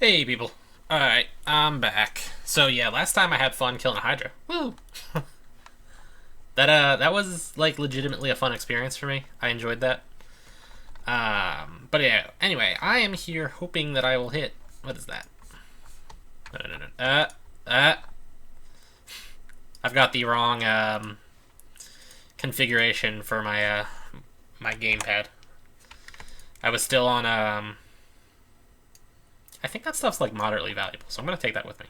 Hey people. Alright, I'm back. So yeah, last time I had fun killing a Hydra. Woo! That was like legitimately a fun experience for me. I enjoyed that. But yeah, anyway, I am here hoping that I will hit what is that? No no no no. I've got the wrong configuration for my gamepad. I was still on I think that stuff's like moderately valuable, so I'm gonna take that with me.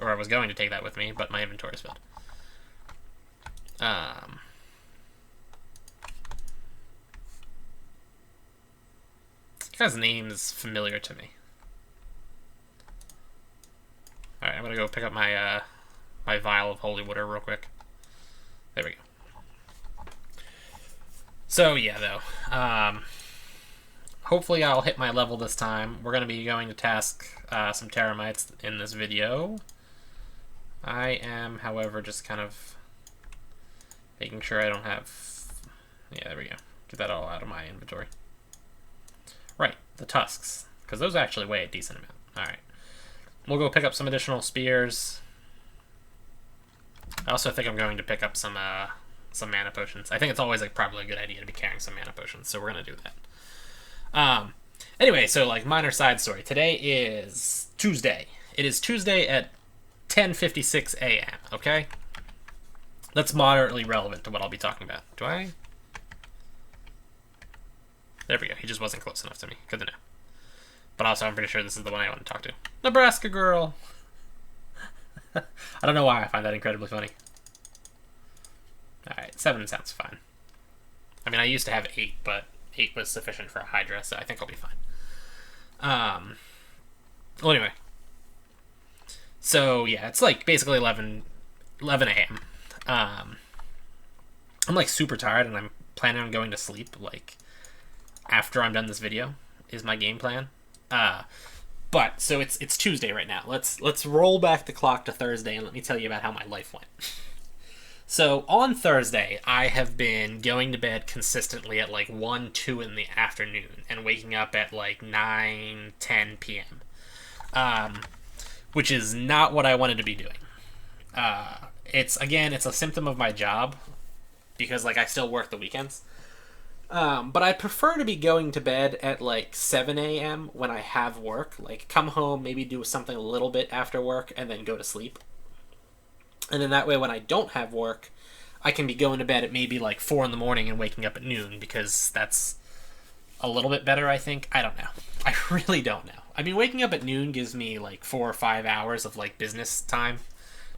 Or I was going to take that with me, but my inventory's filled. This guy's name is familiar to me. Alright, I'm gonna go pick up my my vial of holy water real quick. There we go. So yeah, though, hopefully I'll hit my level this time. We're gonna be going to task some teramites in this video. I am, however, just kind of making sure I don't have... Yeah, there we go. Get that all out of my inventory. Right, the tusks. Because those actually weigh a decent amount. Alright. We'll go pick up some additional spears. I also think I'm going to pick up some mana potions. I think it's always like probably a good idea to be carrying some mana potions, so we're going to do that. Anyway, so like minor side story. Today is Tuesday. It is Tuesday at 10:56 a.m., okay? That's moderately relevant to what I'll be talking about. Do I? There we go. He just wasn't close enough to me. Good to know. But also, I'm pretty sure this is the one I want to talk to. Nebraska girl! I don't know why I find that incredibly funny. Alright, 7 sounds fine. I mean, I used to have 8, but 8 was sufficient for a Hydra, so I think I'll be fine. Well, anyway. So, yeah, it's like basically 11 a.m. I'm like super tired and I'm planning on going to sleep like after I'm done this video is my game plan. But so it's Tuesday right now. Let's roll back the clock to Thursday and let me tell you about how my life went. So on Thursday, I have been going to bed consistently at like 1, 2 in the afternoon and waking up at like 9, 10 p.m. Which is not what I wanted to be doing. It's a symptom of my job because like I still work the weekends. But I prefer to be going to bed at like 7 a.m. when I have work. Like come home, maybe do something a little bit after work, and then go to sleep. And then that way when I don't have work, I can be going to bed at maybe like 4 in the morning and waking up at noon because that's a little bit better, I think. I don't know. I really don't know. I mean, waking up at noon gives me like 4 or 5 hours of like business time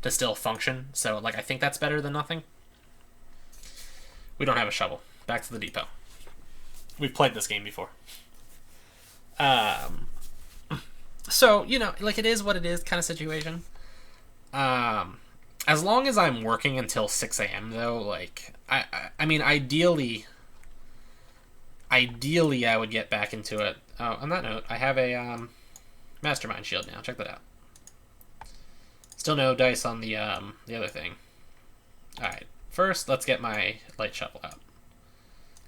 to still function. So like I think that's better than nothing. We don't have a shovel. Back to the depot. We've played this game before. So, you know, like it is what it is kind of situation. As long as I'm working until 6 a.m. though, like I mean ideally I would get back into it. Oh, on that note, I have a mastermind shield now. Check that out. Still no dice on the other thing. Alright. First, let's get my light shovel out.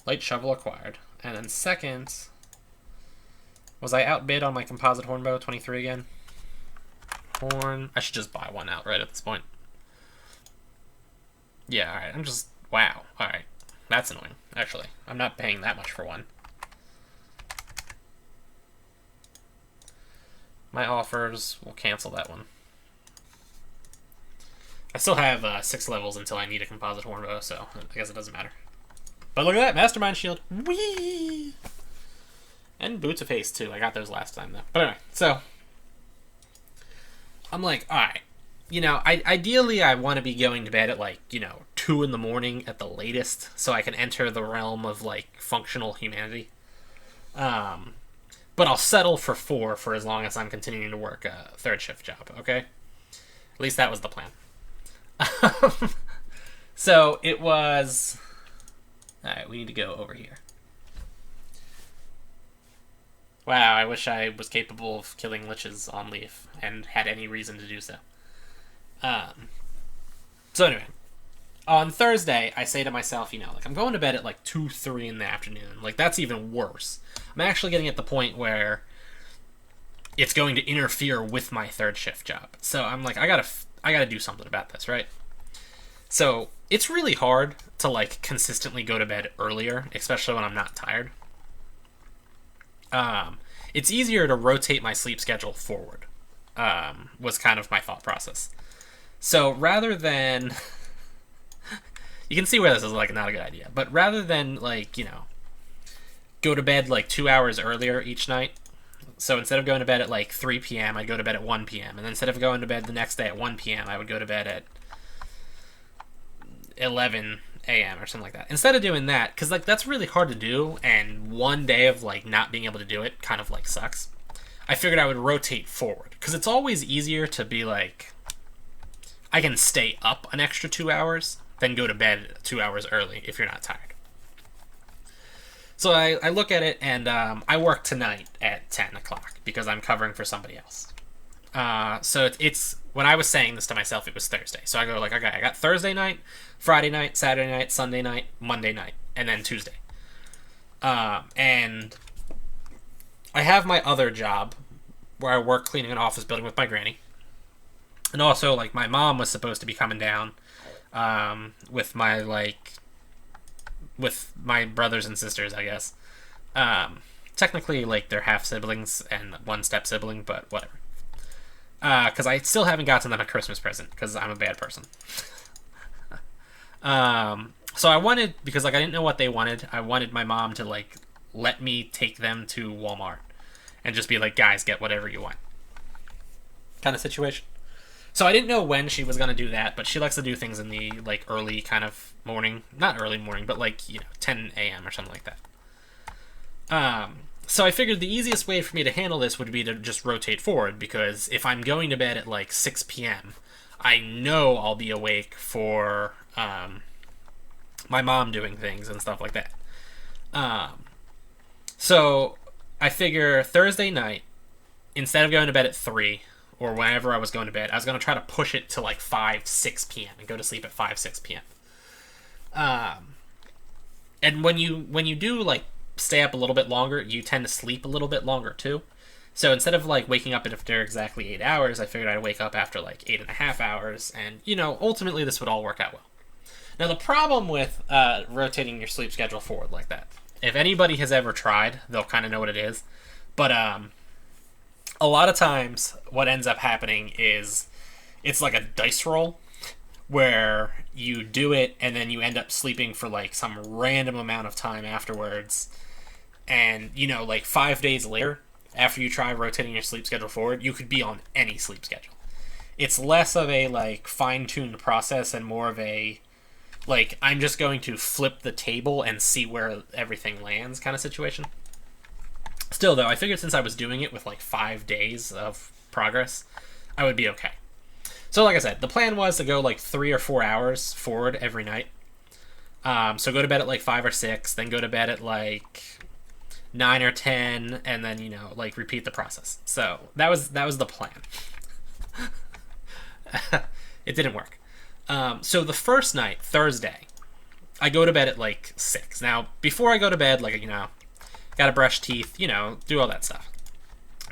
Light shovel acquired. And then second, was I outbid on my composite hornbow 23 again? Horn. I should just buy one outright at this point. Yeah, alright. I'm just... Wow. Alright. That's annoying, actually. I'm not paying that much for one. My offers will cancel that one. I still have 6 levels until I need a composite hornbow, so I guess it doesn't matter. But look at that, mastermind shield. Whee! And boots of haste too. I got those last time though. But anyway, so I'm like, all right, you know, ideally I want to be going to bed at like 2 in the morning at the latest, so I can enter the realm of like functional humanity. But I'll settle for 4 for as long as I'm continuing to work a 3rd shift job. Okay, at least that was the plan. So it was. Alright, we need to go over here. Wow, I wish I was capable of killing liches on Leaf and had any reason to do so. So anyway, on Thursday, I say to myself, like I'm going to bed at like 2, 3 in the afternoon. Like that's even worse. I'm actually getting at the point where it's going to interfere with my third shift job. So I'm like, I gotta do something about this, right? So it's really hard to like consistently go to bed earlier, especially when I'm not tired. It's easier to rotate my sleep schedule forward. Was kind of my thought process. So rather than, you can see where this is like not a good idea, but rather than like, go to bed like 2 hours earlier each night. So instead of going to bed at like 3 p.m., I'd go to bed at 1 p.m. And then instead of going to bed the next day at 1 p.m., I would go to bed at 11 a.m. or something like that. Instead of doing that, because like that's really hard to do, and one day of like not being able to do it kind of like sucks, I figured I would rotate forward. Because it's always easier to be like, I can stay up an extra 2 hours than go to bed 2 hours early if you're not tired. So I look at it, and I work tonight at 10 o'clock because I'm covering for somebody else. So it's when I was saying this to myself, it was Thursday. So I go like, okay, I got Thursday night, Friday night, Saturday night, Sunday night, Monday night, and then Tuesday. And I have my other job where I work cleaning an office building with my granny. And also, like, my mom was supposed to be coming down with my brothers and sisters, I guess. Technically, like, they're half siblings and one step sibling, but whatever. Because I still haven't gotten them a Christmas present because I'm a bad person. So I wanted, because like I didn't know what they wanted, I wanted my mom to like let me take them to Walmart and just be like, guys, get whatever you want, kind of situation. So I didn't know when she was gonna do that, but she likes to do things in the like early kind of morning, not early morning, but like 10 a.m. or something like that. So I figured the easiest way for me to handle this would be to just rotate forward, because if I'm going to bed at like 6 p.m., I know I'll be awake for my mom doing things and stuff like that. So I figure Thursday night, instead of going to bed at 3 or whenever I was going to bed, I was going to try to push it to like 5, 6 p.m. and go to sleep at 5, 6 p.m. And when you do like stay up a little bit longer, you tend to sleep a little bit longer too. So instead of like waking up after exactly 8 hours, I figured I'd wake up after like 8.5 hours, and ultimately this would all work out well. Now the problem with rotating your sleep schedule forward like that, if anybody has ever tried, they'll kind of know what it is. But a lot of times what ends up happening is it's like a dice roll where you do it and then you end up sleeping for like some random amount of time afterwards. And, like 5 days later, after you try rotating your sleep schedule forward, you could be on any sleep schedule. It's less of a like fine-tuned process and more of a like, I'm just going to flip the table and see where everything lands kind of situation. Still though, I figured since I was doing it with like 5 days of progress, I would be okay. So like I said, the plan was to go like 3 or 4 hours forward every night. So go to bed at like 5 or 6, then go to bed at like 9 or 10, and then, like repeat the process. So that was the plan. It didn't work. So the first night, Thursday, I go to bed at like 6. Now, before I go to bed, like, gotta brush teeth, do all that stuff.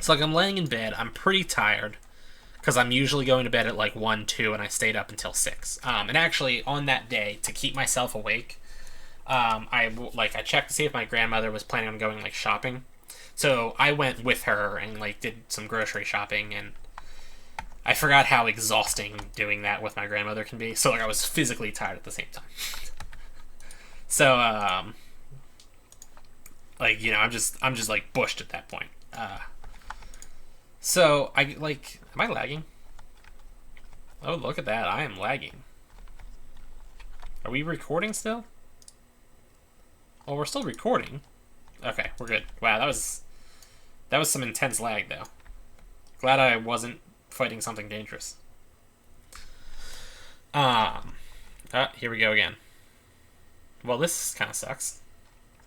So like I'm laying in bed, I'm pretty tired, because I'm usually going to bed at like 1, 2, and I stayed up until 6. And actually, on that day, to keep myself awake, I checked to see if my grandmother was planning on going like shopping. So I went with her and like did some grocery shopping, and I forgot how exhausting doing that with my grandmother can be. So like I was physically tired at the same time. So I'm just like bushed at that point. So I like, am I lagging? Oh, look at that. I am lagging. Are we recording still? Well, we're still recording. Okay, we're good. Wow, that was some intense lag, though. Glad I wasn't fighting something dangerous. Here we go again. Well, this kind of sucks.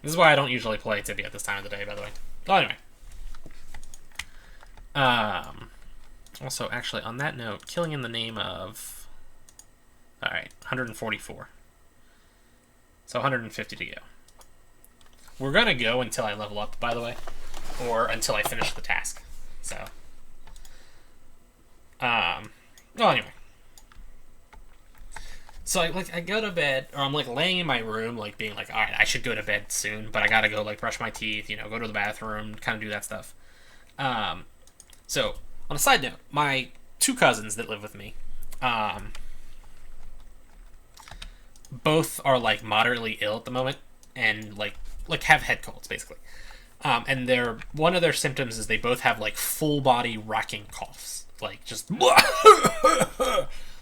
This is why I don't usually play Tibia at this time of the day, by the way. Well, anyway. Also, actually, on that note, killing in the name of... Alright, 144. So 150 to go. We're gonna go until I level up, by the way. Or until I finish the task. So, Well, anyway. So I go to bed, or I'm like laying in my room, like being like, all right, I should go to bed soon, but I gotta go like brush my teeth, go to the bathroom, kind of do that stuff. Um, so on a side note, my two cousins that live with me, both are like moderately ill at the moment, and like have head colds basically. And one of their symptoms is they both have like full body racking coughs, like just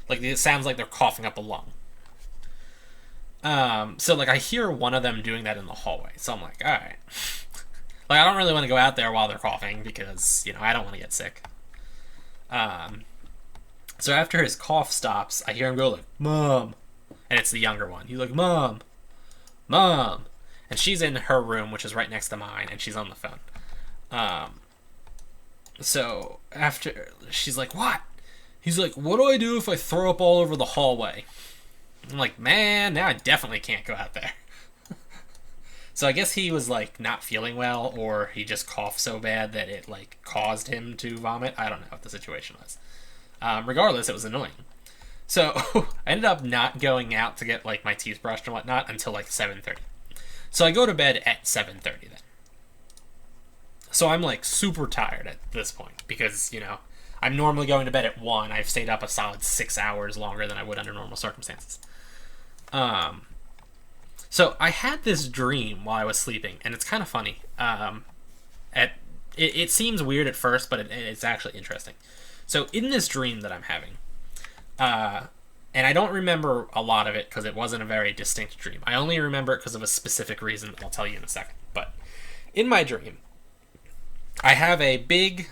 like it sounds like they're coughing up a lung. So like I hear one of them doing that in the hallway, so I'm like, all right. Like I don't really want to go out there while they're coughing because I don't want to get sick. So after his cough stops, I hear him go like, "Mom," and it's the younger one. He's like, "Mom, Mom," and she's in her room, which is right next to mine, and she's on the phone. So after she's like, "What?" He's like, "What do I do if I throw up all over the hallway?" I'm like, man, now I definitely can't go out there. So I guess he was like not feeling well, or he just coughed so bad that it like caused him to vomit. I don't know what the situation was. Regardless, it was annoying. So I ended up not going out to get like my teeth brushed and whatnot until like 7:30. So I go to bed at 7:30 then. So I'm like super tired at this point because I'm normally going to bed at 1. I've stayed up a solid 6 hours longer than I would under normal circumstances. So I had this dream while I was sleeping, and it's kind of funny. It seems weird at first, but it's actually interesting. So in this dream that I'm having, and I don't remember a lot of it because it wasn't a very distinct dream. I only remember it because of a specific reason that I'll tell you in a second. But in my dream, I have a big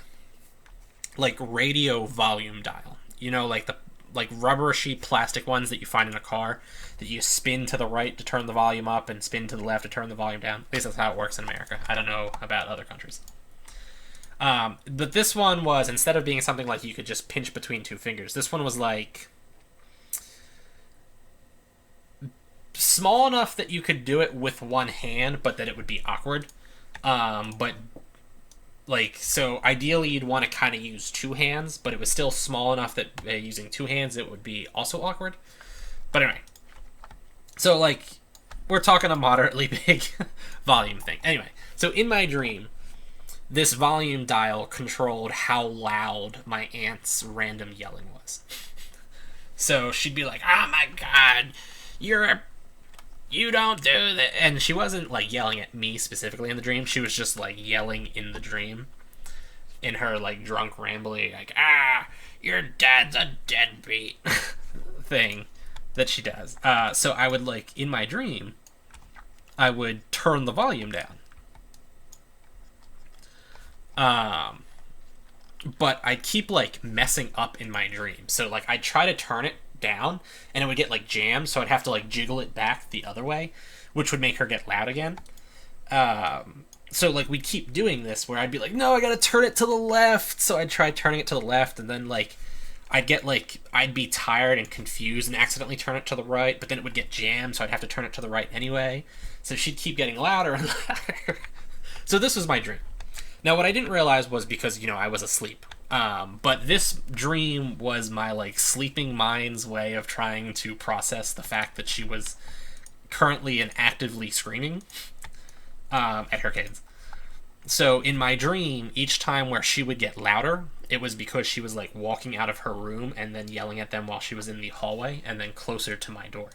like radio volume dial. Like the rubberishy plastic ones that you find in a car that you spin to the right to turn the volume up and spin to the left to turn the volume down. At least that's how it works in America. I don't know about other countries. But this one was, instead of being something like you could just pinch between two fingers, this one was like small enough that you could do it with one hand, but that it would be awkward. But so ideally you'd want to kind of use two hands, but it was still small enough that using two hands it would be also awkward. But anyway, so we're talking a moderately big volume thing. Anyway, so in my dream, this volume dial controlled how loud my aunt's random yelling was. So she'd be like, "Oh my god, you don't do that," and she wasn't yelling at me specifically in the dream. She was just yelling in the dream, in her drunk rambly your dad's a deadbeat thing that she does. So I would in my dream, I would turn the volume down. But I'd keep messing up in my dream. So I'd try to turn it down and it would get jammed, so I'd have to jiggle it back the other way, which would make her get loud again. So we'd keep doing this where I'd be like, no, I gotta turn it to the left. So I'd try turning it to the left, and then I'd be tired and confused and accidentally turn it to the right, but then it would get jammed, so I'd have to turn it to the right anyway. So she'd keep getting louder and louder. So this was my dream. Now what I didn't realize was because I was asleep. But this dream was my sleeping mind's way of trying to process the fact that she was currently and actively screaming at her kids. So in my dream, each time where she would get louder, it was because she was walking out of her room and then yelling at them while she was in the hallway and then closer to my door.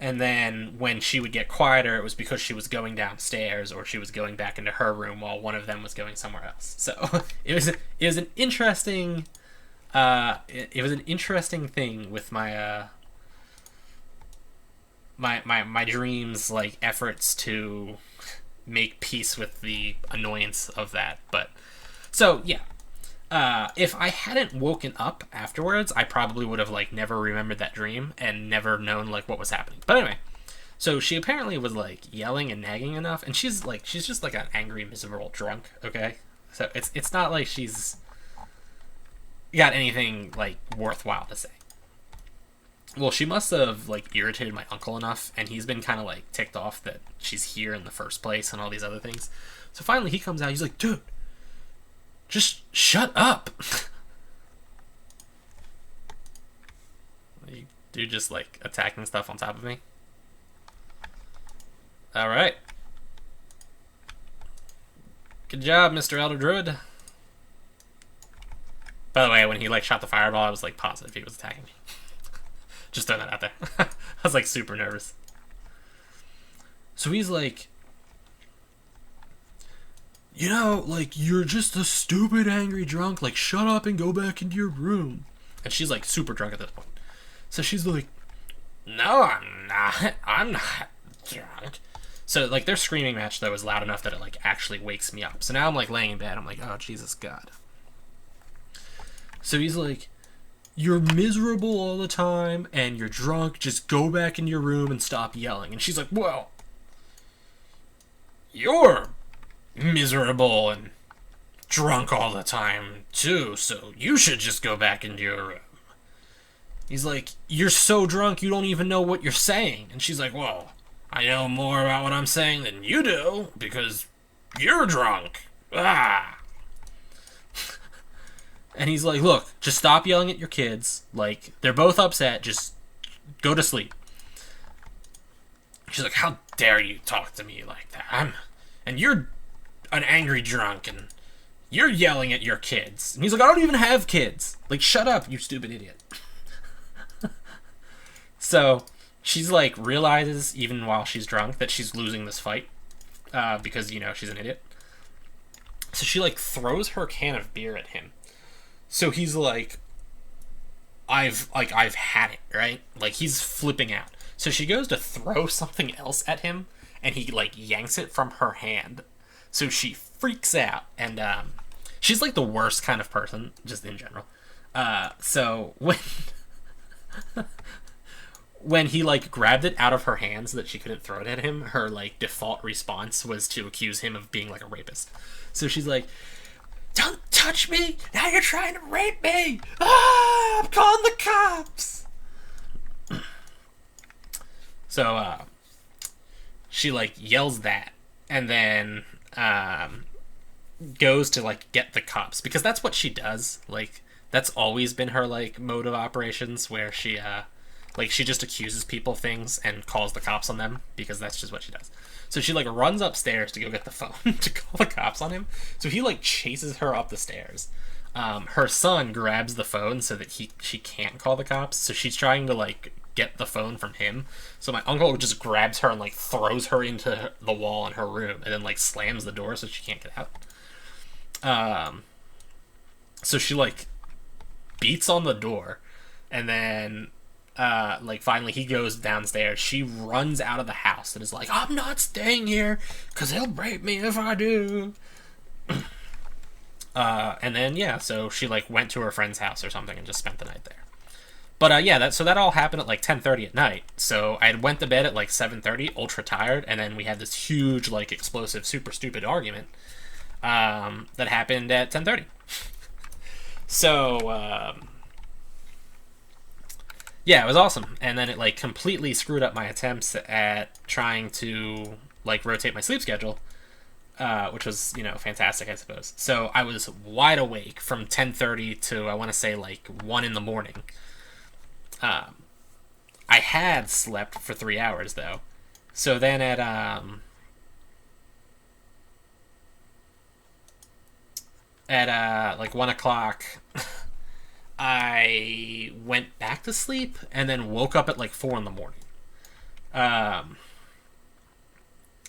And then when she would get quieter, it was because she was going downstairs or she was going back into her room while one of them was going somewhere else. So it was an interesting thing with my my dreams, efforts to make peace with the annoyance of that. But so yeah. If I hadn't woken up afterwards, I probably would have never remembered that dream and never known what was happening. But anyway, so she apparently was yelling and nagging enough, and she's just an angry, miserable drunk. Okay, so it's not like she's got anything worthwhile to say. Well, she must have irritated my uncle enough, and he's been kind of ticked off that she's here in the first place and all these other things. So finally, he comes out. He's like, "Dude, Just shut up. You do just like attacking stuff on top of me. All right. Good job, Mr. Elder Druid. By the way, when he like shot the fireball, I was like positive he was attacking me. Just throwing that out there. I was like super nervous. So he's like, you know, like, you're just a stupid, angry drunk. Like, shut up and go back into your room. And she's like super drunk at this point. So she's like, no, I'm not. I'm not drunk. So like their screaming match though is loud enough that it like actually wakes me up. So now I'm like laying in bed. I'm like, oh Jesus God. So he's like, you're miserable all the time and you're drunk. Just go back in your room and stop yelling. And she's like, well, you're miserable and drunk all the time too, so you should just go back into your room. He's like, you're so drunk you don't even know what you're saying. And she's like, well, I know more about what I'm saying than you do because you're drunk. Ah. And he's like, look, just stop yelling at your kids. Like, they're both upset. Just go to sleep. She's like, how dare you talk to me like that? And you're an angry drunk, and you're yelling at your kids. And he's like, I don't even have kids. Like, shut up, you stupid idiot. So, she's like, realizes, even while she's drunk, that she's losing this fight. Because, you know, she's an idiot. So she, like, throws her can of beer at him. So he's like, I've had it, right? Like, he's flipping out. So she goes to throw something else at him, and he, like, yanks it from her hand. So she freaks out, and she's, like, the worst kind of person, just in general. So when he, like, grabbed it out of her hands so that she couldn't throw it at him, her, like, default response was to accuse him of being, like, a rapist. So she's like, don't touch me! Now you're trying to rape me! Ah! I'm calling the cops! So, she, like, yells that, and then, goes to, like, get the cops. Because that's what she does. Like, that's always been her, like, mode of operations, where she, like, she just accuses people of things and calls the cops on them, because that's just what she does. So she, like, runs upstairs to go get the phone to call the cops on him. So he, like, chases her up the stairs. Her son grabs the phone so that she can't call the cops. So she's trying to, like, get the phone from him. So my uncle just grabs her and, like, throws her into the wall in her room and then, like, slams the door so she can't get out. So she, like, beats on the door, and then like, finally he goes downstairs. She runs out of the house and is like, I'm not staying here because he'll rape me if I do. And then, yeah, so she, like, went to her friend's house or something and just spent the night there. But, yeah, that all happened at, like, 10:30 at night. So I went to bed at, like, 7:30, ultra tired, and then we had this huge, like, explosive, super stupid argument that happened at 10:30. So, yeah, it was awesome. And then it, like, completely screwed up my attempts at trying to, like, rotate my sleep schedule, which was, you know, fantastic, I suppose. So I was wide awake from 10:30 to, I want to say, like, 1 in the morning. I had slept for 3 hours, though. So then at like 1 o'clock, I went back to sleep and then woke up at like 4 in the morning.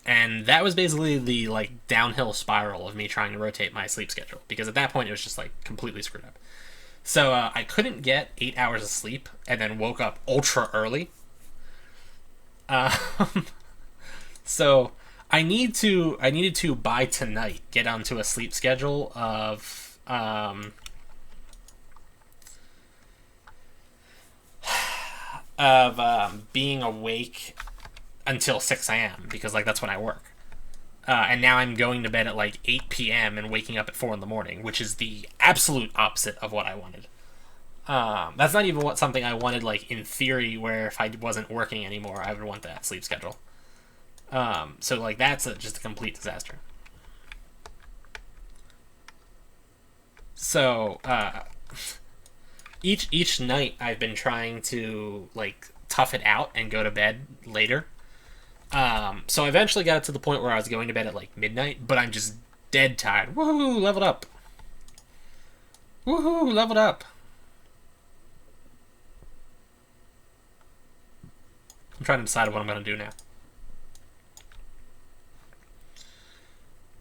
And that was basically the, like, downhill spiral of me trying to rotate my sleep schedule, because at that point it was just, like, completely screwed up. So I couldn't get 8 hours of sleep and then woke up ultra early. So I needed to by tonight get onto a sleep schedule of being awake until 6 a.m. because, like, that's when I work. And now I'm going to bed at, like, 8 p.m. and waking up at 4 in the morning, which is the absolute opposite of what I wanted. That's not even something I wanted, like, in theory, where if I wasn't working anymore, I would want that sleep schedule. So, like, that's just a complete disaster. So each night I've been trying to like tough it out and go to bed later. So I eventually got it to the point where I was going to bed at like midnight, but I'm just dead tired. Woohoo! Leveled up. Woohoo! Leveled up. I'm trying to decide what I'm going to do now.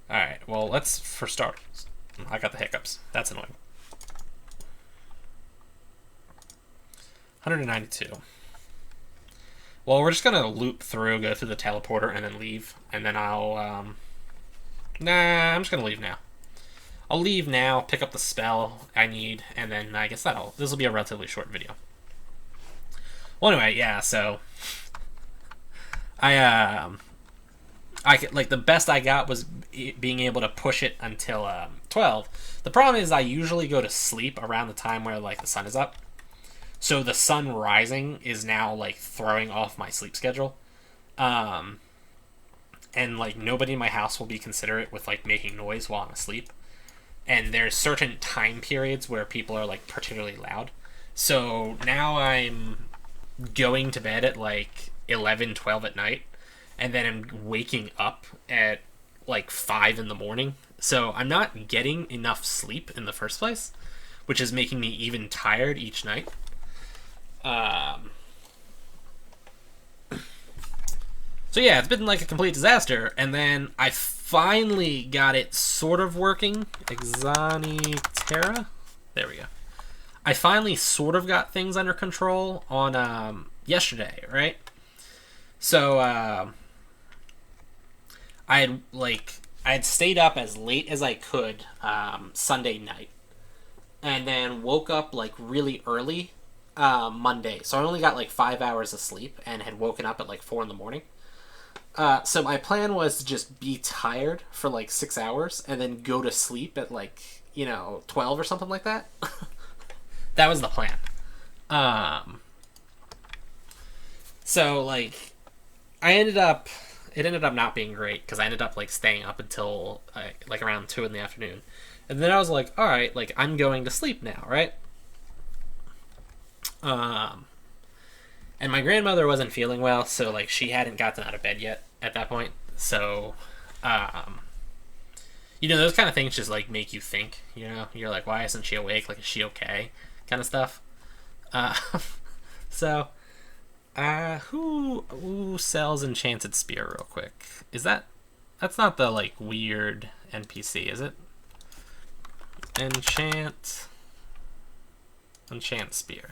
Alright, well, let's, for starters, I got the hiccups. That's annoying. 192. Well, we're just going to loop through, go through the teleporter, and then leave. And then I'll, nah, I'm just going to leave now. I'll leave now, pick up the spell I need, and then I guess this will be a relatively short video. Well, anyway, yeah, so like the best I got was being able to push it until 12. The problem is I usually go to sleep around the time where like the sun is up. So the sun rising is now like throwing off my sleep schedule. And like nobody in my house will be considerate with like making noise while I'm asleep. And there's certain time periods where people are like particularly loud. So now I'm going to bed at like 11, 12 at night, and then I'm waking up at like 5 in the morning. So I'm not getting enough sleep in the first place, which is making me even tired each night. So yeah, it's been like a complete disaster, and then I finally got it sort of working. Exani Terra? There we go. I finally sort of got things under control on yesterday, right? So I had stayed up as late as I could Sunday night, and then woke up like really early Monday. So I only got like 5 hours of sleep and had woken up at like 4 in the morning. So my plan was to just be tired for like 6 hours and then go to sleep at like 12 or something like that. That was the plan. So like it ended up not being great because I ended up like staying up until like around 2 in the afternoon, and then I was like, all right, like I'm going to sleep now, right? And my grandmother wasn't feeling well, so like she hadn't gotten out of bed yet at that point. So, those kind of things just like make you think. You're like, why isn't she awake? Like, is she okay? Kind of stuff. So, who sells Enchanted Spear real quick? That's not the like weird NPC, is it? Enchant Spear.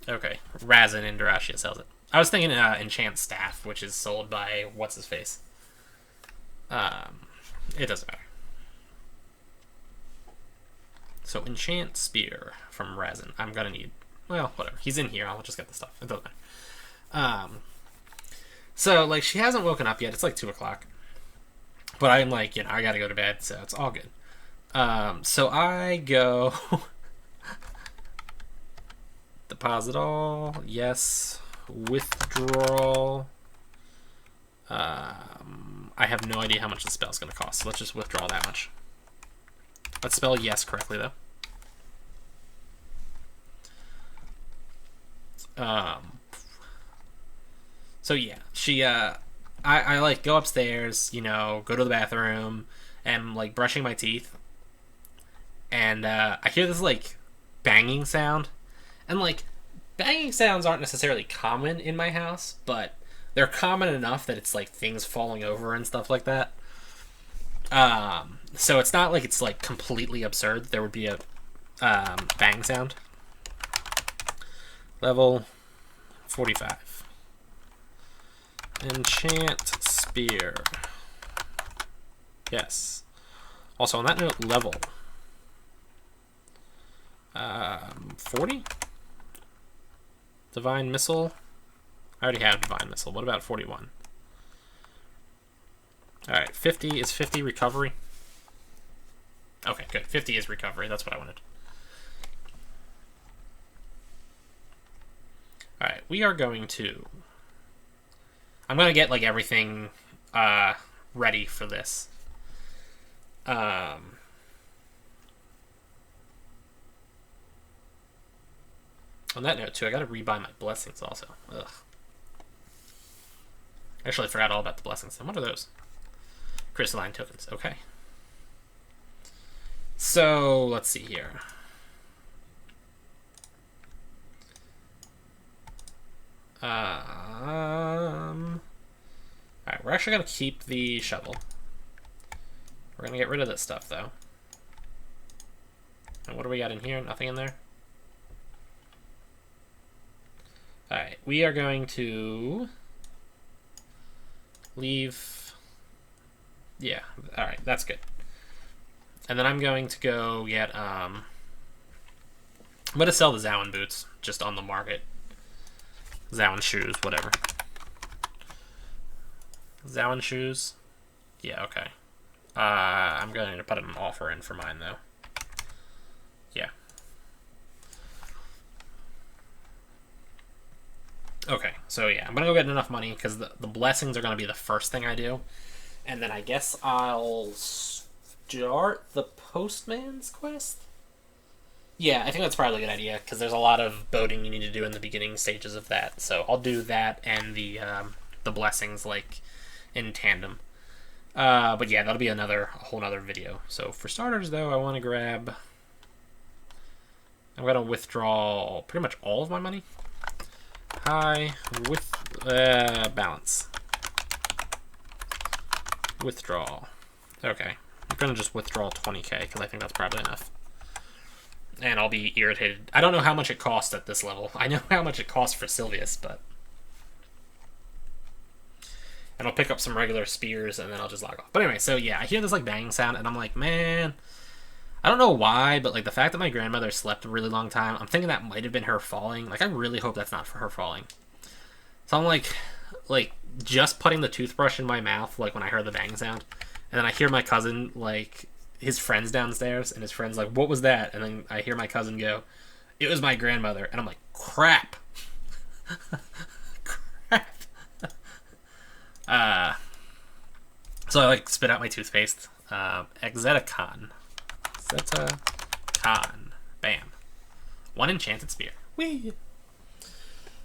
Okay, Razin Indorashia sells it. I was thinking Enchant Staff, which is sold by what's-his-face. It doesn't matter. So Enchant Spear from Razin. I'm gonna need... Well, whatever. He's in here. I'll just get the stuff. It doesn't matter. So, like, she hasn't woken up yet. It's like 2 o'clock. But I'm like, I gotta go to bed, so it's all good. So I go... Deposit all, yes. Withdrawal. I have no idea how much the spell's going to cost, so let's just withdraw that much. Let's spell yes correctly, though. So yeah, she, I like go upstairs, go to the bathroom, and like brushing my teeth, and I hear this like banging sound. And, like, banging sounds aren't necessarily common in my house, but they're common enough that it's, like, things falling over and stuff like that. So it's not like it's, like, completely absurd. There would be a bang sound. Level 45. Enchant Spear. Yes. Also, on that note, level. 40? Divine Missile. I already have Divine Missile. What about 41? Alright, 50. Is 50 recovery? Okay, good. 50 is recovery. That's what I wanted. Alright, we are going to... I'm going to get, like, everything ready for this. On that note, too, I gotta rebuy my blessings also. Ugh. Actually, I forgot all about the blessings. And what are those? Crystalline tokens. Okay. So, let's see here. Alright, we're actually gonna keep the shovel. We're gonna get rid of this stuff, though. And what do we got in here? Nothing in there? Alright, we are going to leave. Yeah, alright, that's good. And then I'm going to go get, I'm going to sell the Zowan boots just on the market. Zowan shoes, whatever. Zowan shoes? Yeah, okay. I'm going to put an offer in for mine, though. Yeah. Okay, so yeah, I'm going to go get enough money, because the blessings are going to be the first thing I do. And then I guess I'll start the postman's quest? Yeah, I think that's probably a good idea, because there's a lot of boating you need to do in the beginning stages of that. So I'll do that and the blessings, like, in tandem. But yeah, that'll be a whole nother video. So for starters, though, I want to grab... I'm going to withdraw pretty much all of my money. High with balance. Withdraw. Okay. I'm going to just withdraw 20k, because I think that's probably enough. And I'll be irritated. I don't know how much it costs at this level. I know how much it costs for Sylvius, but... And I'll pick up some regular spears, and then I'll just log off. But anyway, so yeah, I hear this, like, banging sound, and I'm like, man... I don't know why, but, like, the fact that my grandmother slept a really long time, I'm thinking that might have been her falling. Like, I really hope that's not for her falling. So I'm, like, just putting the toothbrush in my mouth, like, when I heard the bang sound. And then I hear my cousin, like... his friend's downstairs, and his friend's like, what was that? And then I hear my cousin go, it was my grandmother. And I'm like, crap. Crap. So I, like, spit out my toothpaste. Exeticon. Exeticon. Bam. 1 enchanted spear. Whee!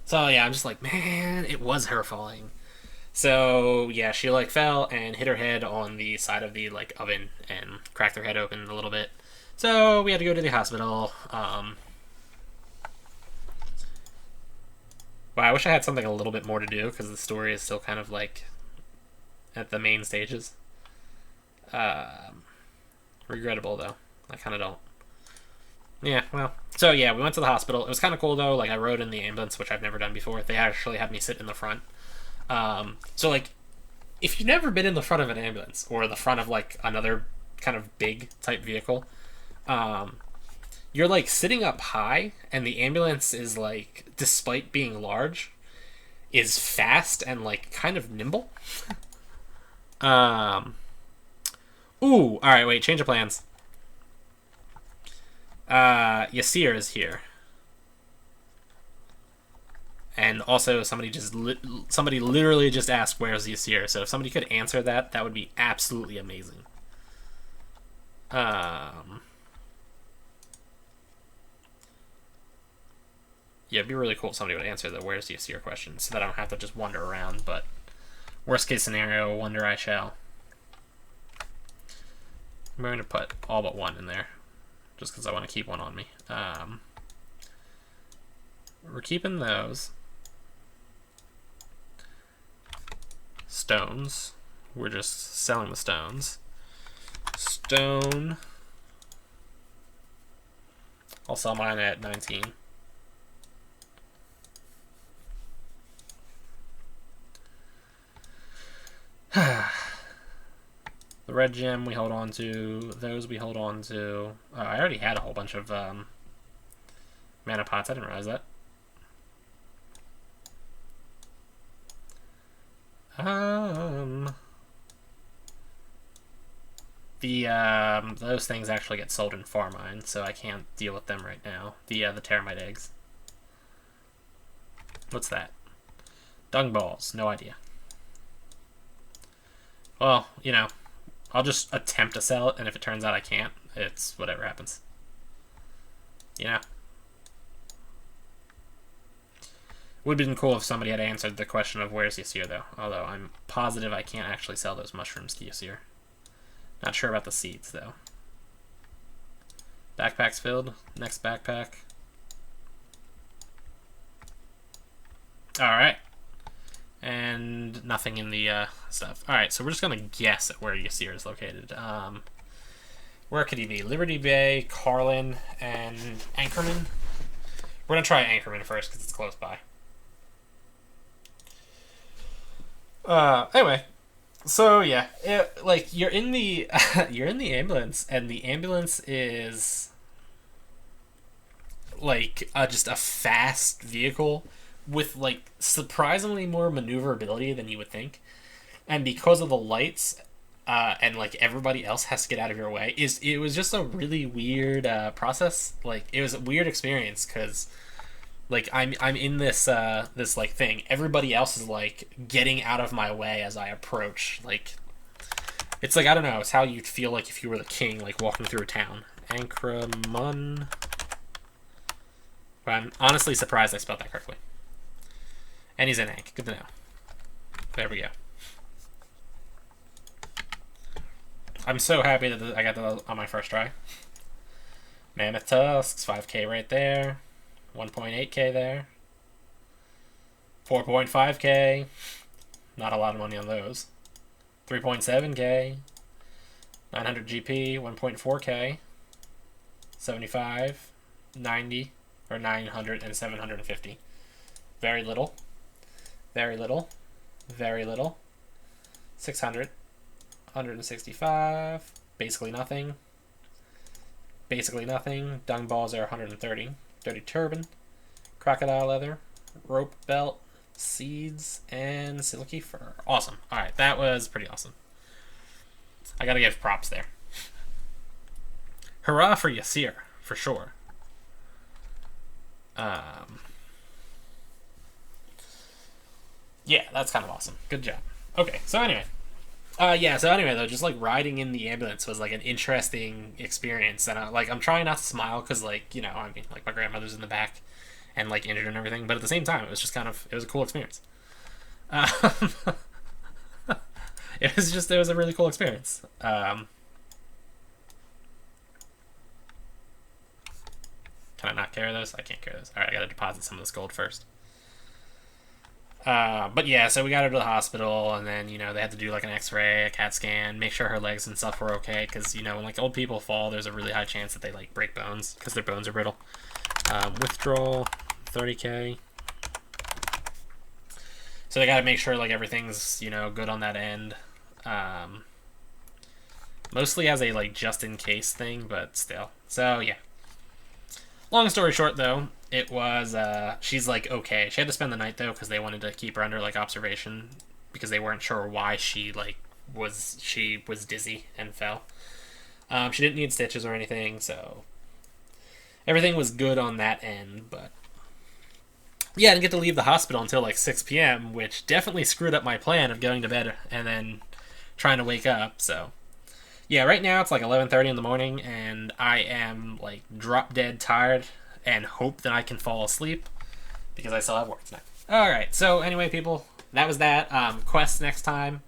So, yeah, I'm just like, man, it was her falling. So, yeah, she, like, fell and hit her head on the side of the, like, oven and cracked her head open a little bit. So, we had to go to the hospital. Wow, I wish I had something a little bit more to do, because the story is still kind of, like, at the main stages. Regrettable, though. I kind of don't. Yeah, well, so, yeah, we went to the hospital. It was kind of cool, though. Like, I rode in the ambulance, which I've never done before. They actually had me sit in the front. So, like, if you've never been in the front of an ambulance, or the front of, like, another kind of big type vehicle, you're, like, sitting up high, and the ambulance is, like, despite being large, is fast and, like, kind of nimble. Ooh, alright, wait, change of plans. Yasir is here. And also, somebody literally just asked, where's Yasir? So if somebody could answer that, that would be absolutely amazing. Yeah, it'd be really cool if somebody would answer the where's Yasir question, so that I don't have to just wander around, but worst case scenario, wonder I shall. I'm going to put all but 1 in there, just because I want to keep 1 on me. We're keeping those. Stones. We're just selling the stones. Stone. I'll sell mine at 19. The red gem we hold on to. Those we hold on to. I already had a whole bunch of mana pots. I didn't realize that. Those things actually get sold in farm mine, so I can't deal with them right now. The termite eggs. What's that? Dung balls. No idea. Well, you know, I'll just attempt to sell it, and if it turns out I can't, it's whatever happens. You know? Would have been cool if somebody had answered the question of where's Yasir, though. Although I'm positive I can't actually sell those mushrooms to Yasir. Not sure about the seeds, though. Backpack's filled. Next backpack. Alright. And nothing in the stuff. Alright, so we're just going to guess at where Yasir is located. Where could he be? Liberty Bay, Carlin, and Anchorman. We're going to try Anchorman first because it's close by. Anyway, so yeah, like you're in the you're in the ambulance, and the ambulance is like just a fast vehicle with like surprisingly more maneuverability than you would think, and because of the lights, and like everybody else has to get out of your way, it was just a really weird process. Like it was a weird experience because. Like I'm in this this like thing. Everybody else is like getting out of my way as I approach. Like it's like I don't know. It's how you'd feel like if you were the king, like walking through a town. Ankramon. But I'm honestly surprised I spelled that correctly. And he's in Ank. Good to know. There we go. I'm so happy that I got that on my first try. Mammoth Tusks, 5K right there. 1.8k there. 4.5k. Not a lot of money on those. 3.7k. 900 GP. 1.4k. 75. 90. Or 900 and 750. Very little. Very little. Very little. 600. 165. Basically nothing. Basically nothing. Dung balls are 130. Dirty turban, crocodile leather, rope belt, seeds, and silky fur. Awesome. Alright, that was pretty awesome. I gotta give props there. Hurrah for Yasir, for sure. Yeah, that's kind of awesome. Good job. Okay, so anyway. Though, just like riding in the ambulance was like an interesting experience, and I'm trying not to smile because, like, you know, I mean, like my grandmother's in the back and like injured and everything, but at the same time, it was just it was a cool experience. It was a really cool experience. Can I not carry those? I can't carry those. All right, I gotta deposit some of this gold first. But yeah, so we got her to the hospital, and then, you know, they had to do like an x-ray, a CAT scan, make sure her legs and stuff were okay, because, you know, when like old people fall, there's a really high chance that they like break bones, because their bones are brittle. Withdrawal, 30k. So they gotta make sure like everything's, you know, good on that end. Mostly as a like just-in-case thing, but still. So, yeah. Long story short, though, it was, she's, like, okay. She had to spend the night, though, because they wanted to keep her under, like, observation, because they weren't sure why she was dizzy and fell. She didn't need stitches or anything, so everything was good on that end, but yeah, I didn't get to leave the hospital until, like, 6 p.m., which definitely screwed up my plan of going to bed and then trying to wake up, so yeah, right now it's like 11:30 in the morning, and I am like drop dead tired and hope that I can fall asleep because I still have work tonight. Alright, so anyway, people, that was that. Quest next time.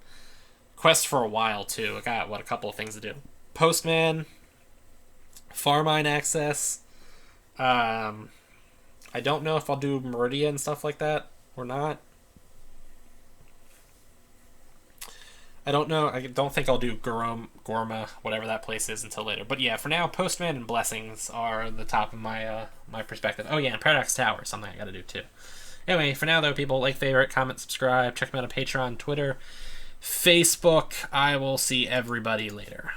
Quest for a while, too. I got, a couple of things to do. Postman. Farmine access. I don't know if I'll do Meridia and stuff like that or not. I don't know. I don't think I'll do Gorma, whatever that place is, until later. But yeah, for now, Postman and Blessings are the top of my my perspective. Oh yeah, and Paradox Tower is something I gotta do too. Anyway, for now though, people, like, favorite, comment, subscribe, check me out on Patreon, Twitter, Facebook. I will see everybody later.